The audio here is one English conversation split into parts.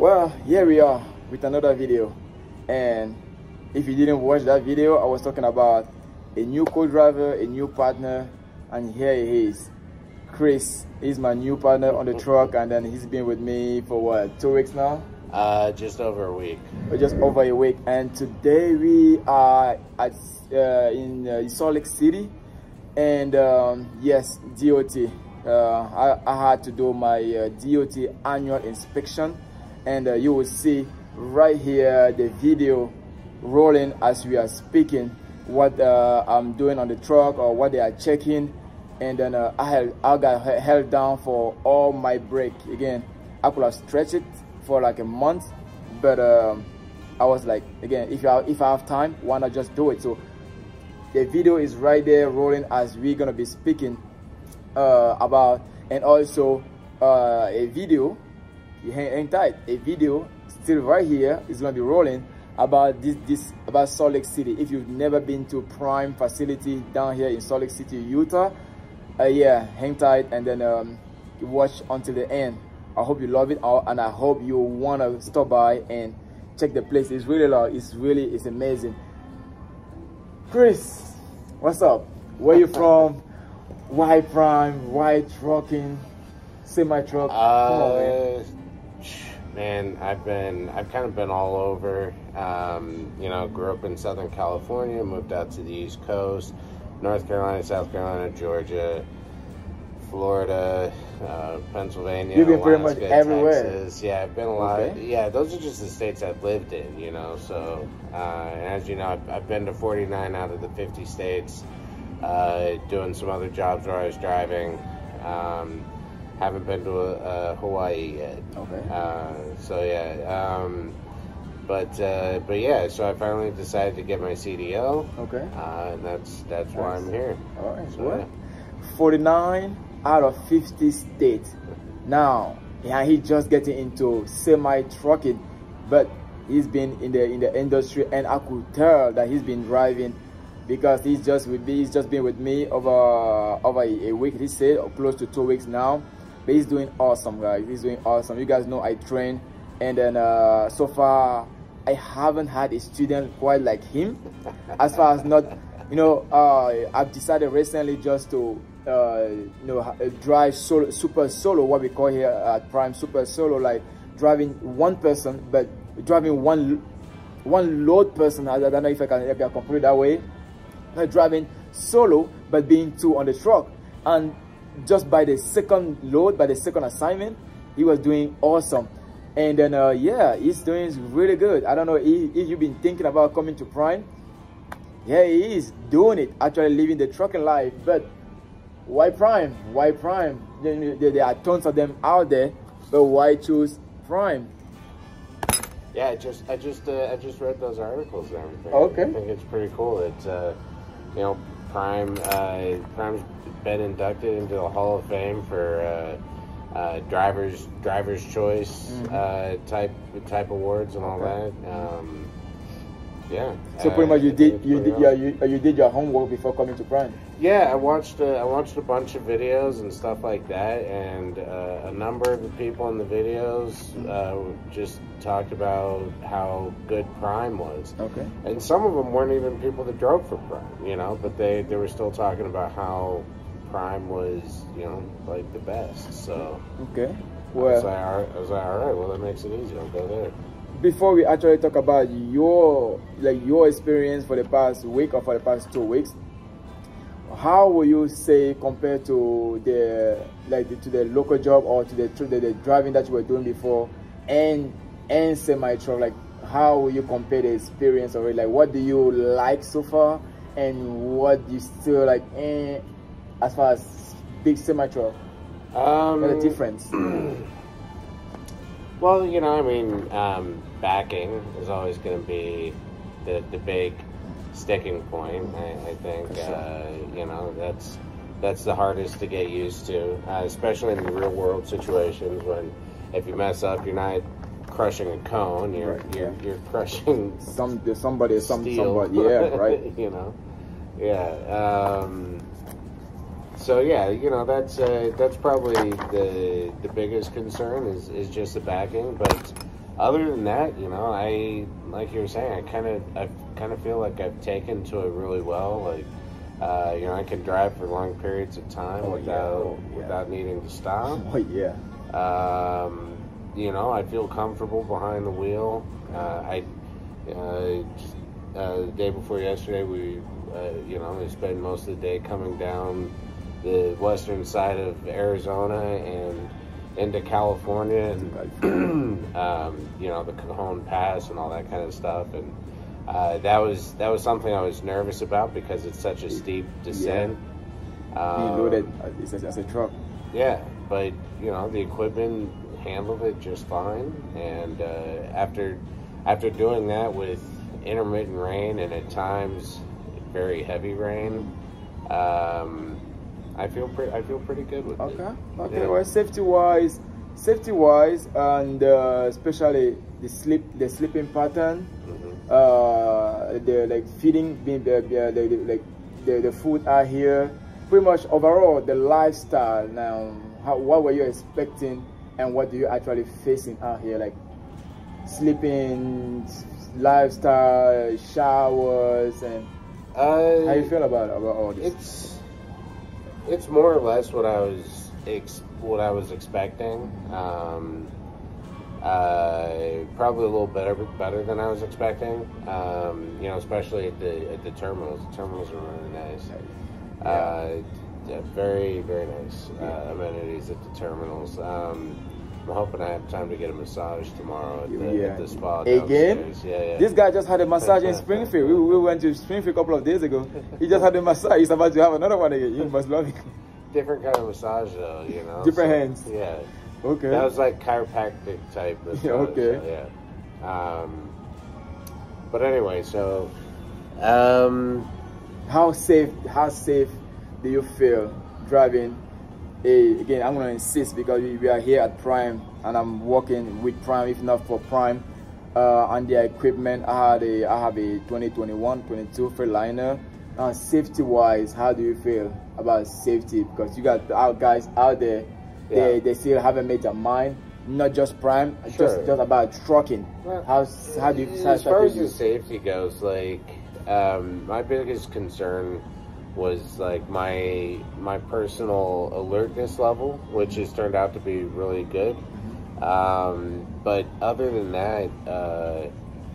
Well, here we are with another video, and if you didn't watch that video, I was talking about a new co-driver, a new partner, and here he is. Chris is my new partner on the truck, and then he's been with me for what, 2 weeks now? Just over a week. Just over a week, and today we are at in Salt Lake City, and yes, DOT. I had to do my DOT annual inspection, and you will see right here the video rolling as we are speaking what I'm doing on the truck or what they are checking. And then I got held down for all my brake. Again, I could have stretched it for like a month, but I was like, again, if I have time, why not just do it? So the video is right there rolling as we're gonna be speaking about, and also a video, hang tight, a video still right here is gonna be rolling about about Salt Lake City. If you've never been to Prime facility down here in Salt Lake City, Utah, yeah, hang tight and then watch until the end. I hope you love it, and I hope you want to stop by and check the place. It's really loud. It's amazing. Chris, what's up? Where you from? Why Prime? Why trucking? Semi-truck? Come on, man. I've kind of been all over. You know, grew up in Southern California, moved out to the East Coast, North Carolina, South Carolina, Georgia, Florida, Pennsylvania. You've been pretty Alaska, much everywhere. Texas. Yeah, I've been a lot. Okay. Yeah, those are just the states I've lived in, you know. So, and as you know, I've been to 49 out of the 50 states, doing some other jobs where I was driving. Haven't been to Hawaii yet. Okay. So yeah. But yeah, so I finally decided to get my CDL. Okay. And that's why I'm here. All right. So, Well, 49 out of 50 states. Now, yeah, he's just getting into semi-trucking, but he's been in the industry, and I could tell that he's been driving because he's just been with me over a week. He said, or close to 2 weeks now. But he's doing awesome, guys. He's doing awesome. You guys know I train, and then so far I haven't had a student quite like him. As far as not, you know, I've decided recently just to you know, drive super solo, what we call here at Prime, super solo, like driving one person, but driving one load person. I don't know if I can put it that way. Not driving solo, but being two on the truck. And just by the second load, by the second assignment, he was doing awesome. And then yeah, he's doing really good. I don't know if you've been thinking about coming to Prime. Yeah, he is doing it, actually living the trucking life. But why Prime? Why Prime? There are tons of them out there, but why choose Prime? yeah, I just read those articles and everything. Okay. I think it's pretty cool. It's you know, Prime's been inducted into the Hall of Fame for driver's choice type awards and all Okay. that. Yeah. So pretty much you did your homework before coming to Prime. Yeah, I watched a bunch of videos and stuff like that, and a number of the people in the videos just talked about how good Prime was. Okay. And some of them weren't even people that drove for Prime, you know, but they were still talking about how Prime was, you know, like the best. So Okay. I Well, was like, all right, well, that makes it easy. I'll go there. before we actually talk about your experience for the past week or for the past 2 weeks, how will you say compared to the local job or to the driving that you were doing before and semi-truck? Like, how will you compare the experience of it? Like, what do you like so far, and what do you still like as far as big semi-truck? The difference. Well, you know, I mean, backing is always going to be the big sticking point. I think you know, that's the hardest to get used to, especially in the real world situations when if you mess up, you're not crushing a cone, you're crushing somebody. Yeah, right. You know, yeah. So yeah, you know, that's probably the biggest concern is just the backing, but other than that, you know, like you were saying, I kind of feel like I've taken to it really well. Like, you know, I can drive for long periods of time without needing to stop. Oh yeah. You know, I feel comfortable behind the wheel. The day before yesterday, we, you know, we spent most of the day coming down the western side of Arizona and into California, and you know, the Cajon Pass and all that kind of stuff. And that was something I was nervous about because it's such a steep descent. Yeah. Being loaded as a truck. Yeah, but you know, the equipment handled it just fine. And after doing that with intermittent rain and at times very heavy rain, I feel pretty good with it. Okay. Yeah. Well, safety wise, and especially the sleeping pattern, the like feeding, the food out here, pretty much overall the lifestyle. Now, what were you expecting, and what do you actually facing out here? Like sleeping, lifestyle, showers, and how you feel about all this? It's more or less what I was expecting. Probably a little better than I was expecting. You know, especially at the terminals. The terminals are really nice. Very, very nice amenities at the terminals. I'm hoping I have time to get a massage tomorrow at the spa downstairs. Yeah. This guy just had a massage in Springfield. We went to Springfield a couple of days ago. He just had a massage. He's about to have another one again. You must love it. Different kind of massage though, you know. Different hands. Yeah. Okay. That was like chiropractic type massage. Yeah, okay. So, yeah. But anyway, so how safe do you feel driving? Again, I'm going to insist because we are here at Prime and I'm working with Prime, if not for Prime, on their equipment. I have a 2021-22 Freightliner. Safety wise, how do you feel about safety? Because you got our guys out there, they still haven't made their mind, not just Prime, just about trucking. Well, how do you, as far as the safety goes, like my biggest concern was like my personal alertness level, which has turned out to be really good. But other than that,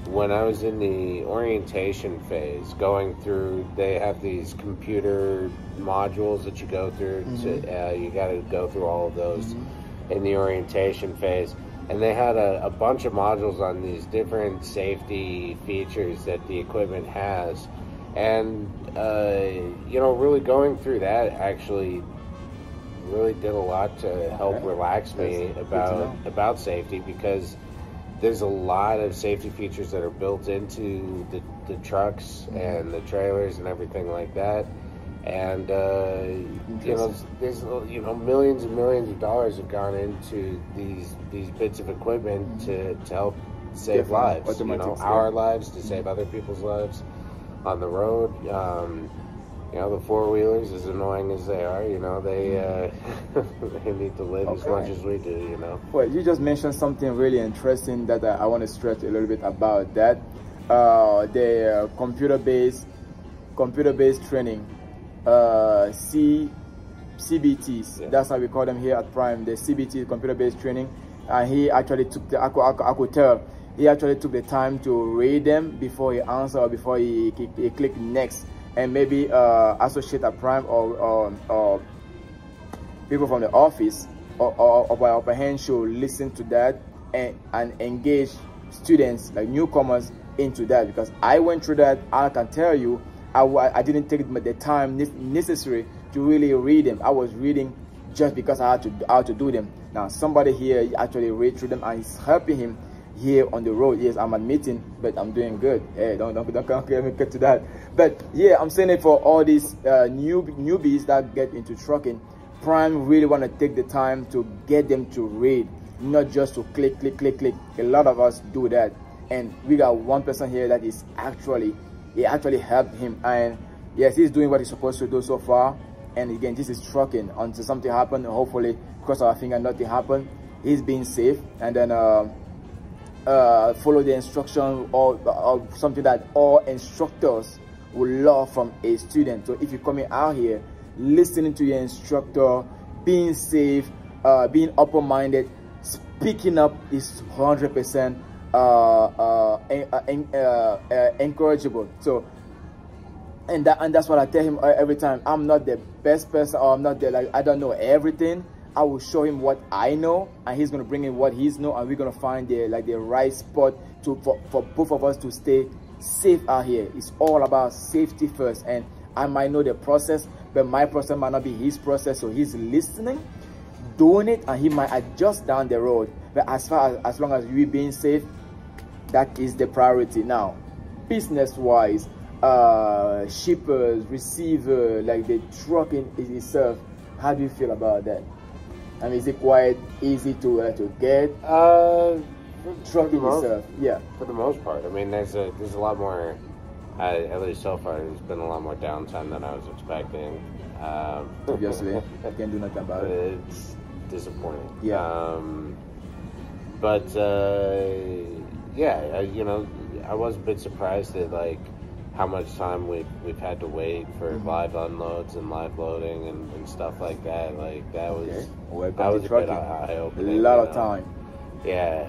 when I was in the orientation phase, going through, they have these computer modules that you go through. You got to go through all of those in the orientation phase. And they had a bunch of modules on these different safety features that the equipment has. And, you know, really going through that actually really did a lot to help relax me about safety, because there's a lot of safety features that are built into the trucks and the trailers and everything like that. And, you know, there's, you know, millions and millions of dollars have gone into these bits of equipment to help save lives, you know, our lives, to save other people's lives on the road. You know, the four-wheelers, as annoying as they are, you know, they they need to live as much as we do, you know. Well, you just mentioned something really interesting that I want to stretch a little bit about that. The computer-based training, CBTs, that's how we call them here at Prime, the CBT, computer-based training. And he actually took the, I could tell, he actually took the time to read them before he answered, or before he clicked next. And maybe associate at Prime or people from the office or by upper hand should listen to that and engage students, like newcomers, into that. Because I went through that. I can tell you, I didn't take the time necessary to really read them. I was reading just because I had to do them. Now somebody here actually read through them and it's helping him here on the road. Yes, I'm admitting, but I'm doing good. Hey, don't get to that. But yeah, I'm saying it for all these newbies that get into trucking. Prime really want to take the time to get them to read, not just to click. A lot of us do that, and we got one person here that is actually helped him, and yes, he's doing what he's supposed to do so far. And again, this is trucking until something happens. Hopefully, cross our finger, nothing happened. He's being safe, and then follow the instruction, or something that all instructors would love from a student. So if you're coming out here, listening to your instructor, being safe, being open-minded, speaking up is 100% encourageable. So and that's what I tell him every time. I'm not the best person, or I'm not the, like, I don't know everything. I will show him what I know, and he's gonna bring in what he's know, and we're gonna find the right spot for both of us to stay safe out here. It's all about safety first. And I might know the process, but my process might not be his process. So he's listening, doing it, and he might adjust down the road. But as long as we being safe, that is the priority. Now, business-wise, shippers, receiver, like the trucking itself, how do you feel about that? I mean, is it quite easy to get? Trucking itself, yeah. For the most part, I mean, there's a lot more. At least so far, there's been a lot more downtime than I was expecting. Obviously, I can't do nothing about it. It's disappointing. Yeah. But yeah, you know, I was a bit surprised at like how much time we've had to wait for live unloads and live loading and stuff like that. Like that was a bit eye-opening. A lot of time. Yeah.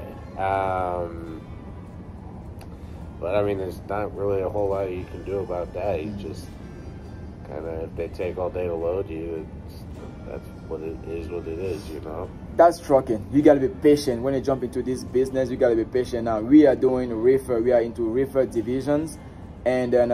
But I mean, there's not really a whole lot you can do about that. You just kind of, if they take all day to load you, that's what it is, you know. That's trucking. You gotta be patient when you jump into this business. You gotta be patient. Now we are doing reefer. We are into reefer divisions, and then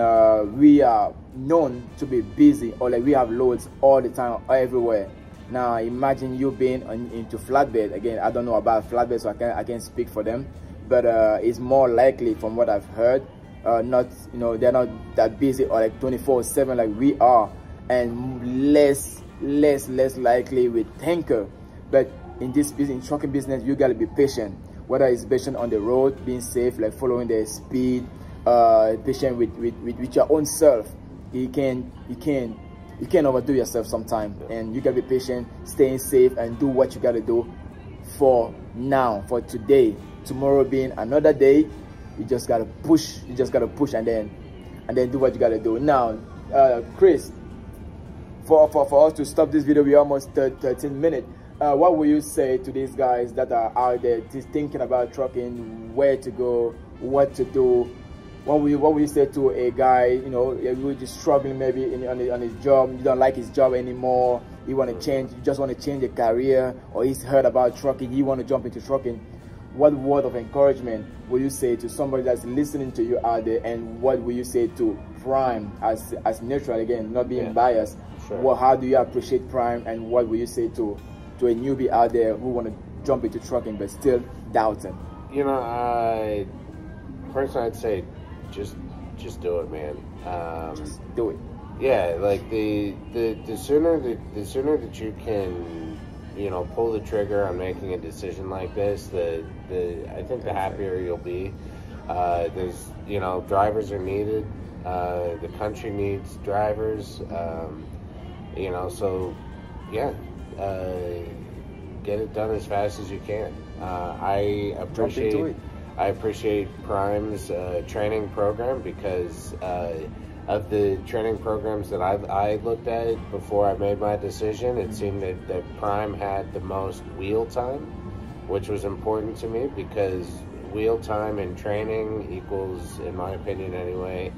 we are known to be busy, or like we have loads all the time, everywhere. Now imagine you being into flatbed. Again, I don't know about flatbed, so I can't speak for them, but it's more likely from what I've heard. Not, you know, they're not that busy or like 24/7 like we are, and less likely with tanker. But in this business, in trucking business, you gotta be patient. Whether it's patient on the road, being safe, like following the speed, patient with your own self. You can't overdo yourself sometimes, and you gotta be patient, staying safe, and do what you gotta do for now, for today. Tomorrow being another day, you just gotta push. You just gotta push, and then do what you gotta do. Now, Chris, for us to stop this video, we're almost 13 minutes. What will you say to these guys that are out there just thinking about trucking, where to go, what to do? What will you say to a guy, you know, who's just struggling maybe on his job, you don't like his job anymore, you want to change, you just want to change a career, or he's heard about trucking, you want to jump into trucking? What word of encouragement will you say to somebody that's listening to you out there, and what will you say to Prime as neutral, again, not being biased? Sure. Well, how do you appreciate Prime, and what will you say to a newbie out there who want to jump into trucking but still doubting? You know, personally, I'd say just do it, man. Just do it. Yeah, like the sooner that you can, you know, pull the trigger on making a decision like this, I think the happier you'll be. There's, you know, drivers are needed. The country needs drivers. You know, so yeah, get it done as fast as you can. I appreciate Prime's training program, because of the training programs that I looked at before I made my decision, it seemed that Prime had the most wheel time, which was important to me, because wheel time and training equals, in my opinion anyway,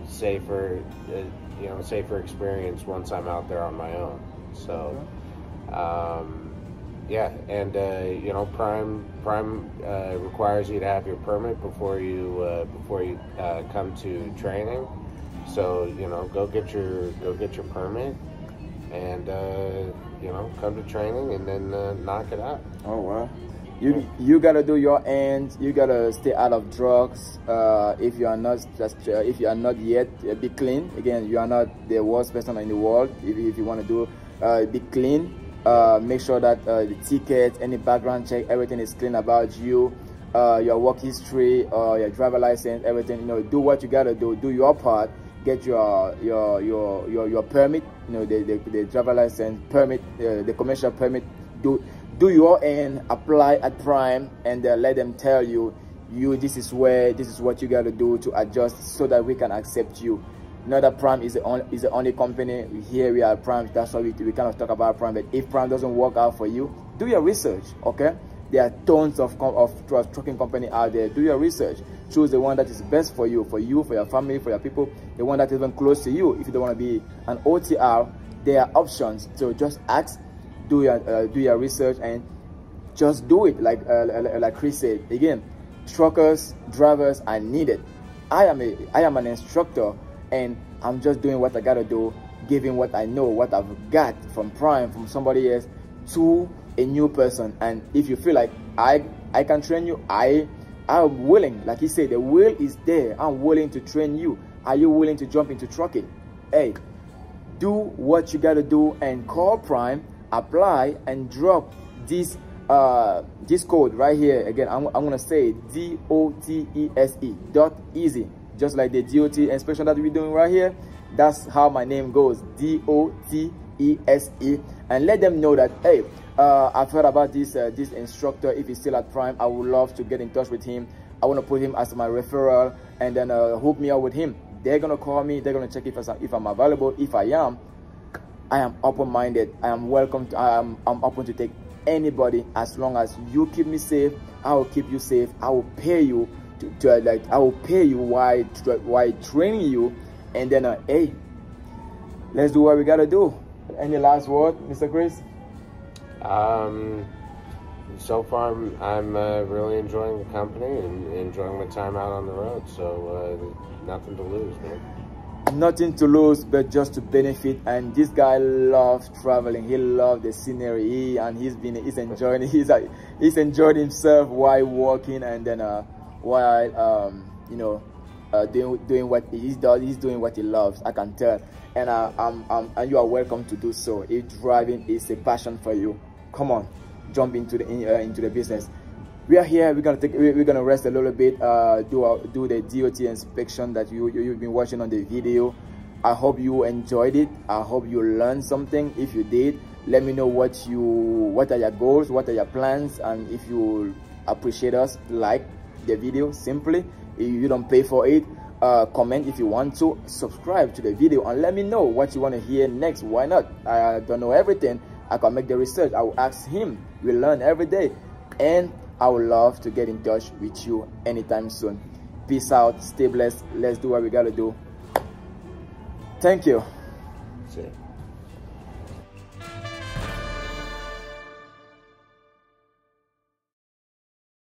safer experience once I'm out there on my own. So yeah, and you know, Prime requires you to have your permit before you come to training. So, you know, go get your permit, and you know, come to training, and then knock it out. Oh wow. You gotta do your end. You gotta stay out of drugs. If you are not yet, be clean. Again, you are not the worst person in the world. If you want to do, be clean. Make sure that the ticket, any background check, everything is clean about you. Your work history, your driver license, everything. You know, do what you gotta do. Do your part. Get your permit. You know, the driver license permit, the commercial permit. Do do your end, apply at Prime, and let them tell you this is what you got to do to adjust so that we can accept you. Not that Prime is the only company. Here we are Prime, that's why we kind of talk about Prime. But if Prime doesn't work out for you, do your research, okay? There are tons of trucking company out there. Do your research. Choose the one that is best for you, for your family, for your people, the one that is even close to you. If you don't want to be an OTR, there are options. So just ask, do your research, and just do it. Like Chris said, again, truckers, drivers are needed. I am an instructor, and I'm just doing what I gotta do, giving what I know, what I've got from Prime, from somebody else, to a new person. And if you feel like I can train you, I'm willing. Like he said, the will is there. I'm willing to train you. Are you willing to jump into trucking? Hey, do what you gotta do and call Prime, apply, and drop this code right here. Again, I'm gonna say DOTESE, just like the DOT inspection that we're doing right here. That's how my name goes, DOTESE. And let them know that, hey, I've heard about this instructor. If he's still at Prime, I would love to get in touch with him. I want to put him as my referral, and then hook me up with him. They're gonna call me. They're gonna check if I'm available. If I am open-minded. I am welcome. I'm open to take anybody, as long as you keep me safe. I will keep you safe. I will pay you I will pay you while training you, and then hey, let's do what we gotta do. Any last word, Mr. Chris? So far, I'm really enjoying the company and enjoying my time out on the road. So nothing to lose, man. Nothing to lose, but just to benefit. And this guy loves traveling. He loves the scenery, and he's enjoying himself while walking, and then while doing what he does. He's doing what he loves, I can tell. And and you are welcome to do so. If driving is a passion for you, come on, jump into the business. We are here. We're gonna rest a little bit. Do the DOT inspection that you've been watching on the video. I hope you enjoyed it. I hope you learned something. If you did, let me know what are your goals, what are your plans, and if you appreciate us, like the video simply. If you don't pay for it, comment if you want to, subscribe to the video, and let me know what you want to hear next. Why not? I don't know everything. I can make the research. I will ask him. We learn every day, and I would love to get in touch with you anytime soon. Peace out. Stay blessed. Let's do what we gotta do. Thank you. That's it.